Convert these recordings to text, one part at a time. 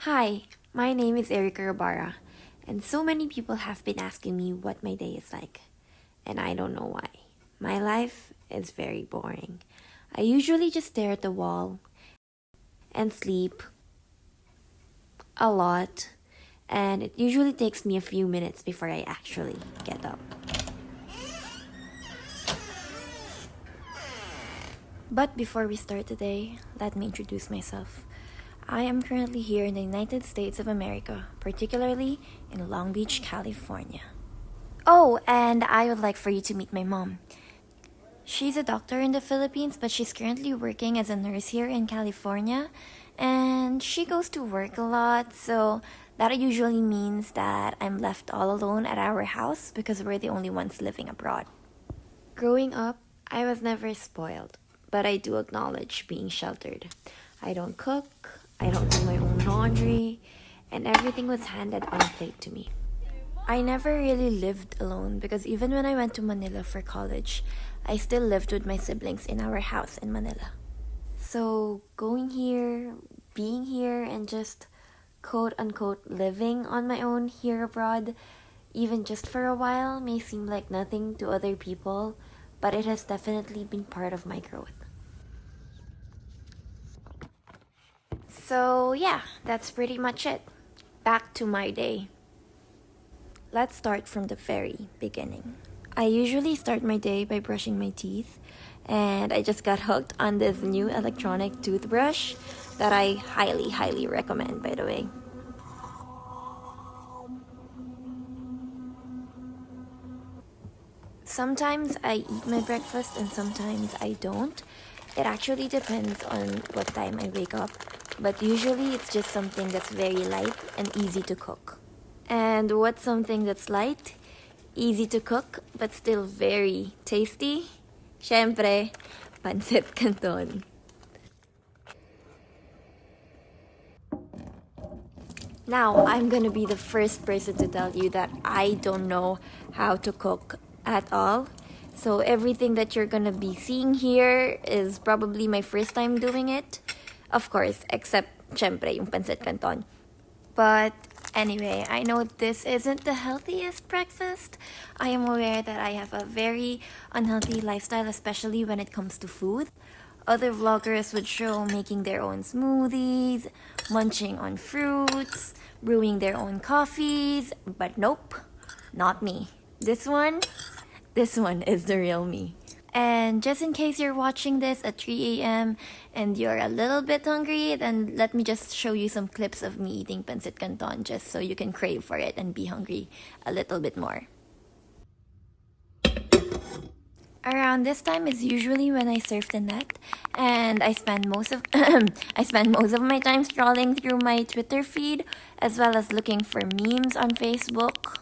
Hi, my name is Erika Rabara, and so many people have been asking me what my day is like, and I don't know why. My life is very boring. I usually just stare at the wall and sleep a lot, and it usually takes me a few minutes before I actually get up. But before we start today, let me introduce myself. I am currently here in the United States of America, particularly in Long Beach, California. Oh, and I would like for you to meet my mom. She's a doctor in the Philippines, but she's currently working as a nurse here in California. And she goes to work a lot, so that usually means that I'm left all alone at our house because we're the only ones living abroad. Growing up, I was never spoiled, but I do acknowledge being sheltered. I don't cook, I don't do my own laundry, and everything was handed on a plate to me. I never really lived alone because even when I went to Manila for college, I still lived with my siblings in our house in Manila. So going here, being here, and just quote unquote living on my own here abroad, even just for a while, may seem like nothing to other people, but it has definitely been part of my growth. So, yeah, that's pretty much it. Back to my day. Let's start from the very beginning. I usually start my day by brushing my teeth, and I just got hooked on this new electronic toothbrush that I highly recommend, by the way. Sometimes I eat my breakfast and sometimes I don't. It actually depends on what time I wake up, but usually it's just something that's very light and easy to cook. And what's something that's light, easy to cook, but still very tasty? Syempre, pancit canton. Now, I'm gonna be the first person to tell you that I don't know how to cook at all. So everything that you're gonna be seeing here is probably my first time doing it. Of course, except syempre yung pancit canton. But anyway, I know this isn't the healthiest breakfast. I am aware that I have a very unhealthy lifestyle, especially when it comes to food. Other vloggers would show making their own smoothies, munching on fruits, brewing their own coffees, but nope, not me. This one is the real me. And just in case you're watching this at 3 a.m. and you're a little bit hungry, then let me just show you some clips of me eating pancit canton just so you can crave for it and be hungry a little bit more. Around this time is usually when I surf the net, and I spend most of I spend most of my time scrolling through my Twitter feed as well as looking for memes on Facebook.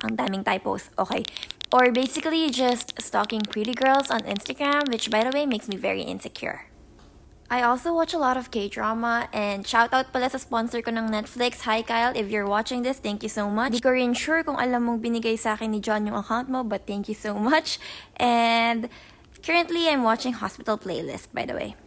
Ang daming typos. Okay. Or basically just stalking pretty girls on Instagram, which by the way makes me very insecure. I also watch a lot of K-drama, and shout out pala sa sponsor ko ng Netflix. Hi Kyle, if you're watching this, thank you so much. Di ko rin sure kung alam mong binigay sa akin ni John yung account mo, but thank you so much. And currently, I'm watching Hospital Playlist, by the way.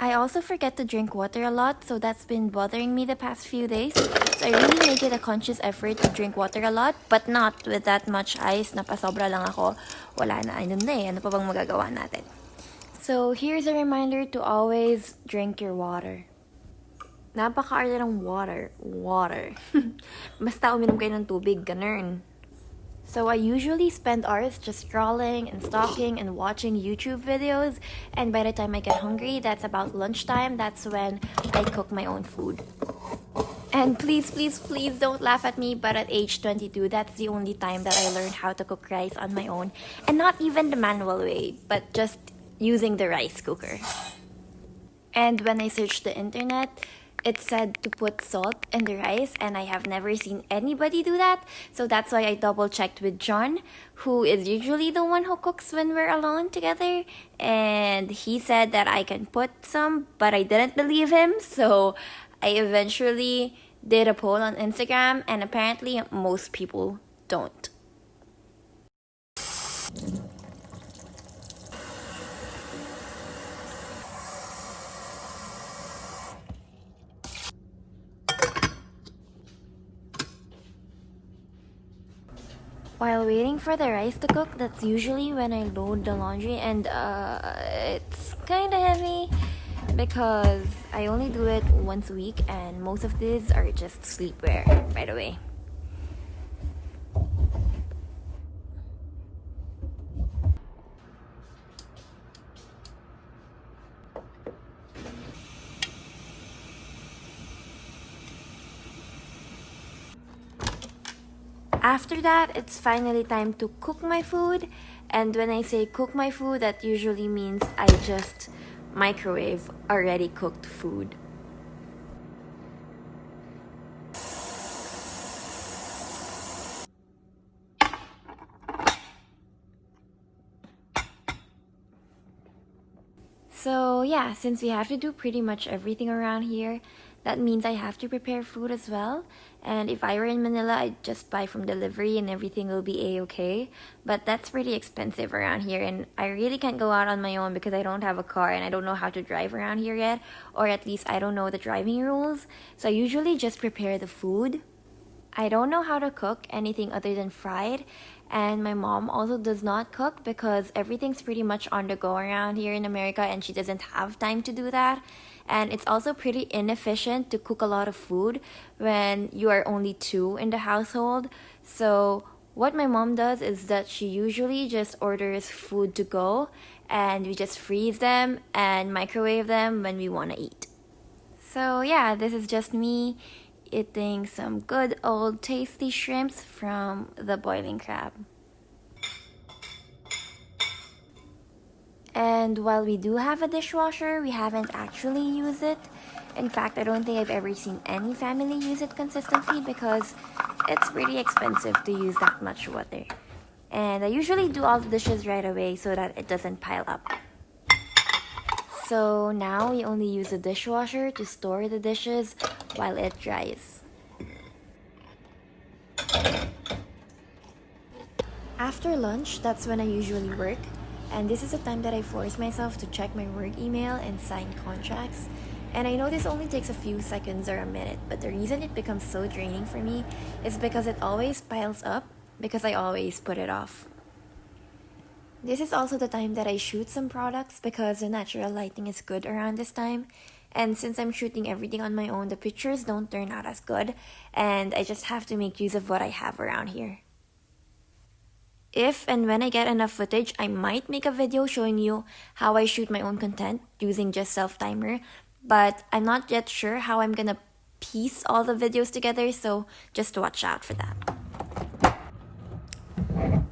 I also forget to drink water a lot, so that's been bothering me the past few days. So I really make it a conscious effort to drink water a lot, but not with that much ice na pasobra lang ako. Wala na, ayun na eh. Ano pa bang magagawa natin? So here's a reminder to always drink your water. Napaka-arte ng water. Basta uminom kayo ng tubig, ganun. So I usually spend hours just scrolling and stalking and watching YouTube videos, and by the time I get hungry, that's about lunchtime. That's when I cook my own food. And please don't laugh at me, but at age 22, that's the only time that I learned how to cook rice on my own. And not even the manual way, but just using the rice cooker. And when I searched the internet, it said to put salt in the rice, and I have never seen anybody do that. So that's why I double checked with John, who is usually the one who cooks when we're alone together. And he said that I can put some, but I didn't believe him. So I eventually did a poll on Instagram, and apparently most people don't. While waiting for the rice to cook, that's usually when I load the laundry, and it's kind of heavy because I only do it once a week, and most of these are just sleepwear, by the way. After that, it's finally time to cook my food. And when I say cook my food, that usually means I just microwave already cooked food. So yeah, since we have to do pretty much everything around here, that means I have to prepare food as well. And if I were in Manila, I'd just buy from delivery and everything will be a-okay. But that's pretty expensive around here, and I really can't go out on my own because I don't have a car and I don't know how to drive around here yet, or at least I don't know the driving rules. So I usually just prepare the food. I don't know how to cook anything other than fried, and my mom also does not cook because everything's pretty much on the go around here in America and she doesn't have time to do that. And it's also pretty inefficient to cook a lot of food when you are only two in the household. So what my mom does is that she usually just orders food to go, and we just freeze them and microwave them when we want to eat. So yeah, this is just me eating some good old tasty shrimps from the boiling crab. And while we do have a dishwasher, we haven't actually used it. In fact, I don't think I've ever seen any family use it consistently because it's pretty expensive to use that much water. And I usually do all the dishes right away so that it doesn't pile up. So now we only use the dishwasher to store the dishes while it dries. After lunch, that's when I usually work. And this is the time that I force myself to check my work email and sign contracts. And I know this only takes a few seconds or a minute, but the reason it becomes so draining for me is because it always piles up because I always put it off. This is also the time that I shoot some products because the natural lighting is good around this time. And since I'm shooting everything on my own, the pictures don't turn out as good, and I just have to make use of what I have around here. If and when I get enough footage, I might make a video showing you how I shoot my own content using just self-timer, but I'm not yet sure how I'm gonna piece all the videos together, so just watch out for that.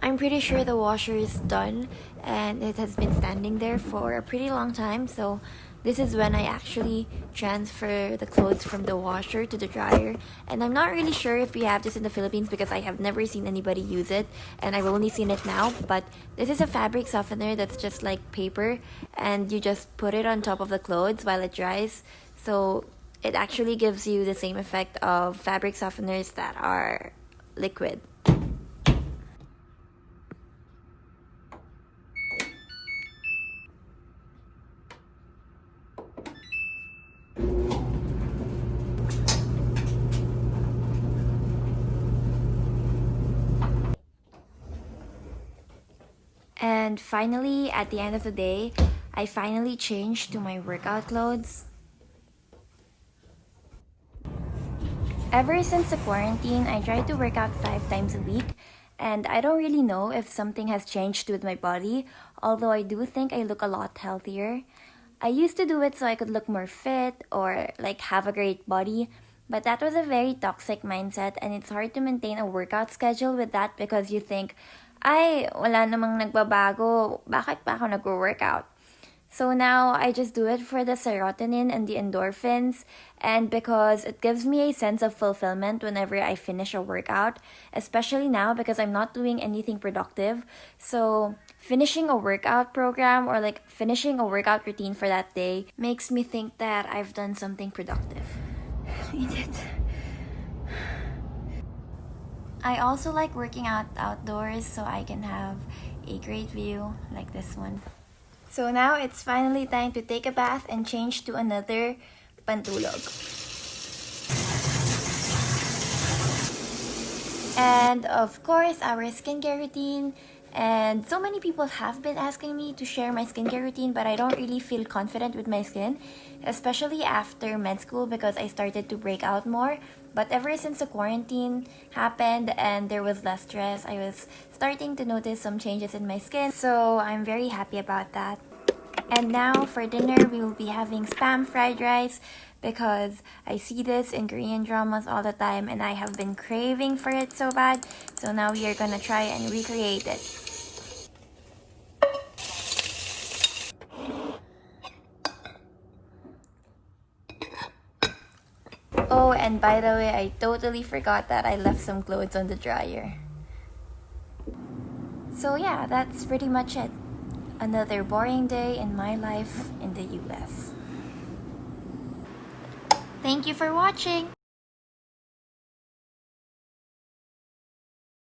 I'm pretty sure the washer is done and it has been standing there for a pretty long time, so this is when I actually transfer the clothes from the washer to the dryer. And I'm not really sure if we have this in the Philippines because I have never seen anybody use it and I've only seen it now, but this is a fabric softener that's just like paper, and you just put it on top of the clothes while it dries. So it actually gives you the same effect of fabric softeners that are liquid. And finally, at the end of the day, I finally changed to my workout clothes. Ever since the quarantine, I try to work out 5 times a week, and I don't really know if something has changed with my body, although I do think I look a lot healthier. I used to do it so I could look more fit or like have a great body, but that was a very toxic mindset, and it's hard to maintain a workout schedule with that because you think, ay, wala namang nagbabago, bakit pa ako nagwo-workout? So now I just do it for the serotonin and the endorphins, and because it gives me a sense of fulfillment whenever I finish a workout, especially now because I'm not doing anything productive. So finishing a workout program or like finishing a workout routine for that day makes me think that I've done something productive. We did. I also like working out outdoors so I can have a great view like this one. So now it's finally time to take a bath and change to another pantulog. And of course, our skincare routine. And so many people have been asking me to share my skincare routine, but I don't really feel confident with my skin, especially after med school because I started to break out more. But ever since the quarantine happened and there was less stress, I was starting to notice some changes in my skin. So I'm very happy about that. And now for dinner, we will be having spam fried rice because I see this in Korean dramas all the time and I have been craving for it so bad. So now we are gonna try and recreate it. Oh, and by the way, I totally forgot that I left some clothes on the dryer. So yeah, that's pretty much it. Another boring day in my life in the US. Thank you for watching!